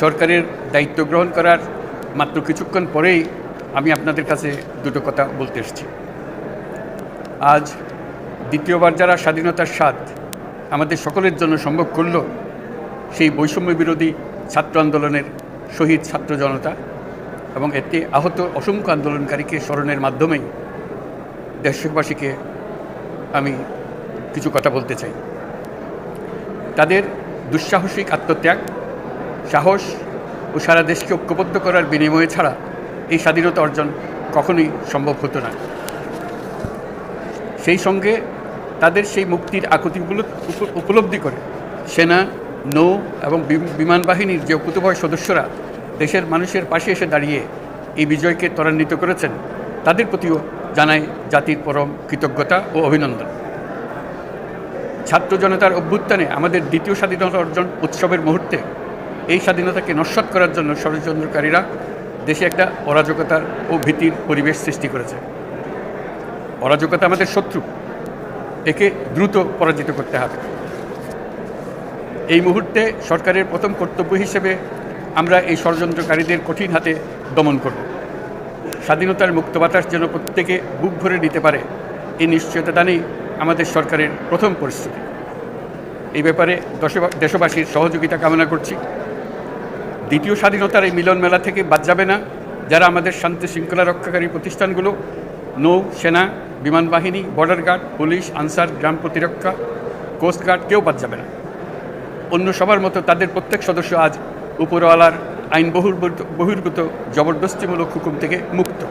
সরকারের দায়িত্ব গ্রহণ করার মাত্র কিছুক্ষণ পরেই আমি আপনাদের কাছে দুটো কথা বলতে এসেছি। আজ দ্বিতীয়বার যারা স্বাধীনতার স্বাদ আমাদের সকলের জন্য সম্ভব করল, সেই বৈষম্য বিরোধী ছাত্র আন্দোলনের শহীদ ছাত্র জনতা এবং এতে আহত অসংখ্য আন্দোলনকারীকে স্মরণের মাধ্যমেই দেশবাসীকে আমি কিছু কথা বলতে চাই। তাদের দুঃসাহসিক আত্মত্যাগ, সাহস ও সারা দেশকে ঐক্যবদ্ধ করার বিনিময়ে ছাড়া এই স্বাধীনতা অর্জন কখনোই সম্ভব হতো না। সেই সঙ্গে তাদের সেই মুক্তির আকুতিগুলো উপলব্ধি করে সেনা, নৌ এবং বিমান বাহিনীর যে অকুতোভয় সদস্যরা দেশের মানুষের পাশে এসে দাঁড়িয়ে এই বিজয়কে ত্বরান্বিত করেছেন, তাদের প্রতিও জানাই জাতির পরম কৃতজ্ঞতা ও অভিনন্দন। ছাত্র জনতার অভ্যুত্থানে আমাদের দ্বিতীয় স্বাধীনতা অর্জন উৎসবের মুহূর্তে এই স্বাধীনতাকে নস্যাৎ করার জন্য ষড়যন্ত্রকারীরা দেশে একটা অরাজকতার ও ভীতির পরিবেশ সৃষ্টি করেছে। অরাজকতা আমাদের শত্রু, একে দ্রুত পরাজিত করতে হবে। এই মুহূর্তে সরকারের প্রথম কর্তব্য হিসেবে আমরা এই ষড়যন্ত্রকারীদের কঠিন হাতে দমন করব। স্বাধীনতার মুক্ত বাতাস যেন প্রত্যেকে বুক ভরে নিতে পারে, এই নিশ্চয়তা দানেই আমাদের সরকারের প্রথম পরিস্থিতি। এই ব্যাপারে দেশবাসীর সহযোগিতা কামনা করছি। দ্বিতীয় স্বাধীনতার এই মিলন মেলা থেকে বাদ যাবে না যারা আমাদের শান্তি শৃঙ্খলা রক্ষাকারী প্রতিষ্ঠানগুলো, নৌ, সেনা, বিমান বাহিনী, বর্ডার গার্ড, পুলিশ, আনসার, গ্রাম প্রতিরক্ষা, কোস্টগার্ড, কেউ বাদ যাবে না। অন্য সবার মতো তাদের প্রত্যেক সদস্য আজ উপরওয়ালার আইন বহির্ভূত জবরদস্তিমূলক হুকুম থেকে মুক্ত।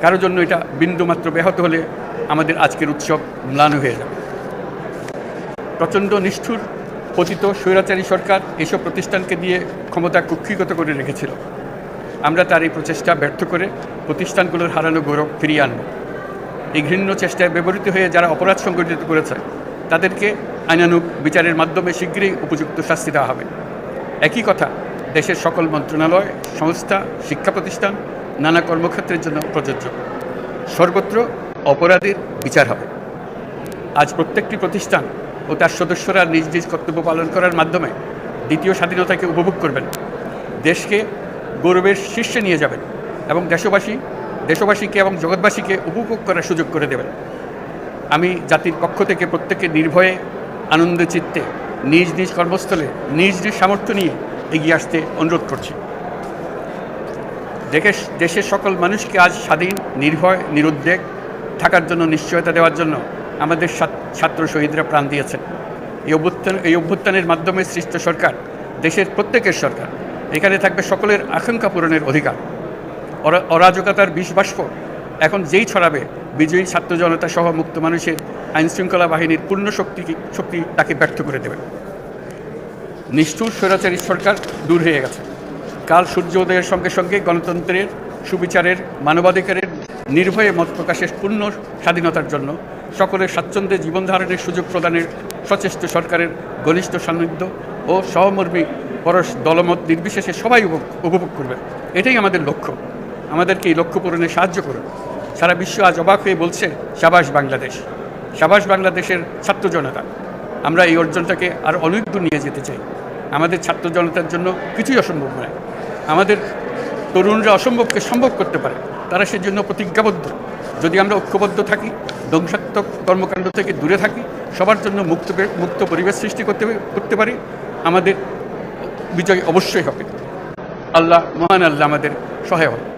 কারোর জন্য এটা বিন্দুমাত্র ব্যাহত হলে আমাদের আজকের উৎসব ম্লান হয়ে যাবে। প্রচণ্ড নিষ্ঠুর পতিত স্বৈরাচারী সরকার এসব প্রতিষ্ঠানকে দিয়ে ক্ষমতা কুক্ষিগত করে রেখেছিল। আমরা তার এই প্রচেষ্টা ব্যর্থ করে প্রতিষ্ঠানগুলোর হারানো গৌরব ফিরিয়ে আনব। এই ঘৃণ্য চেষ্টায় ব্যবহৃত হয়ে যারা অপরাধ সংগঠিত করেছে তাদেরকে আইনানুগ বিচারের মাধ্যমে শীঘ্রই উপযুক্ত শাস্তি দেওয়া হবে। একই কথা দেশের সকল মন্ত্রণালয়, সংস্থা, শিক্ষা প্রতিষ্ঠান, নানা কর্মক্ষেত্রের জন্য প্রযোজ্য। সর্বত্র অপরাধের বিচার হবে। আজ প্রত্যেকটি প্রতিষ্ঠান ও তার সদস্যরা নিজ নিজ কর্তব্য পালন করার মাধ্যমে দ্বিতীয় স্বাধীনতাকে উপভোগ করবেন, দেশকে গৌরবের শীর্ষে নিয়ে যাবেন এবং দেশবাসীকে এবং জগৎবাসীকে উপভোগ করার সুযোগ করে দেবেন। আমি জাতির পক্ষ থেকে প্রত্যেককে নির্ভয়ে আনন্দ চিত্তে নিজ নিজ কর্মস্থলে নিজ নিজ সামর্থ্য নিয়ে এগিয়ে আসতে অনুরোধ করছি। দেশের সকল মানুষকে আজ স্বাধীন, নির্ভয়, নিরুদ্বেগ থাকার জন্য নিশ্চয়তা দেওয়ার জন্য আমাদের ছাত্র শহীদরা প্রাণ দিয়েছেন। এই অভ্যুত্থানের মাধ্যমে সৃষ্ট সরকার দেশের প্রত্যেকের সরকার। এখানে থাকবে সকলের আকাঙ্ক্ষা পূরণের অধিকার। অরাজকতার বিষবাষ্প এখন যেই ছড়াবে, বিজয়ী ছাত্র জনতা সহ মুক্ত মানুষের আইনশৃঙ্খলা বাহিনীর পূর্ণ শক্তি তাকে ব্যর্থ করে দেবে। নিষ্ঠুর স্বৈরাচারী সরকার দূর হয়ে গেছে। কাল সূর্য উদয়ের সঙ্গে সঙ্গে গণতন্ত্রের, সুবিচারের, মানবাধিকারের নির্ভয়ে মত প্রকাশের পূর্ণ স্বাধীনতার জন্য সকলের স্বাচ্ছন্দ্যে জীবনধারণের সুযোগ প্রদানের সচেষ্ট সরকারের ঘনিষ্ঠ সান্নিধ্য ও সহমর্মী পরশ দলমত নির্বিশেষে সবাই উপভোগ করবে। এটাই আমাদের লক্ষ্য। আমাদেরকে এই লক্ষ্য পূরণে সাহায্য করুন। সারা বিশ্ব আজ অবাক হয়ে বলছে, সাবাস বাংলাদেশ, সাবাস বাংলাদেশের ছাত্র জনতা। আমরা এই অর্জনটাকে আর অনেক দূর নিয়ে যেতে চাই। আমাদের ছাত্র জনতার জন্য কিছুই অসম্ভব নয়। আমাদের তরুণরা অসম্ভবকে সম্ভব করতে পারে, তারা সেজন্য প্রতিজ্ঞাবদ্ধ। যদি আমরা ঐক্যবদ্ধ থাকি, ধ্বংসাত্মক কর্মকাণ্ড থেকে দূরে থাকি, সবার জন্য মুক্ত পরিবেশ সৃষ্টি করতে পারি, আমাদের বিজয় অবশ্যই হবে। আল্লাহ, মহান আল্লাহ আমাদের সহায় হবে।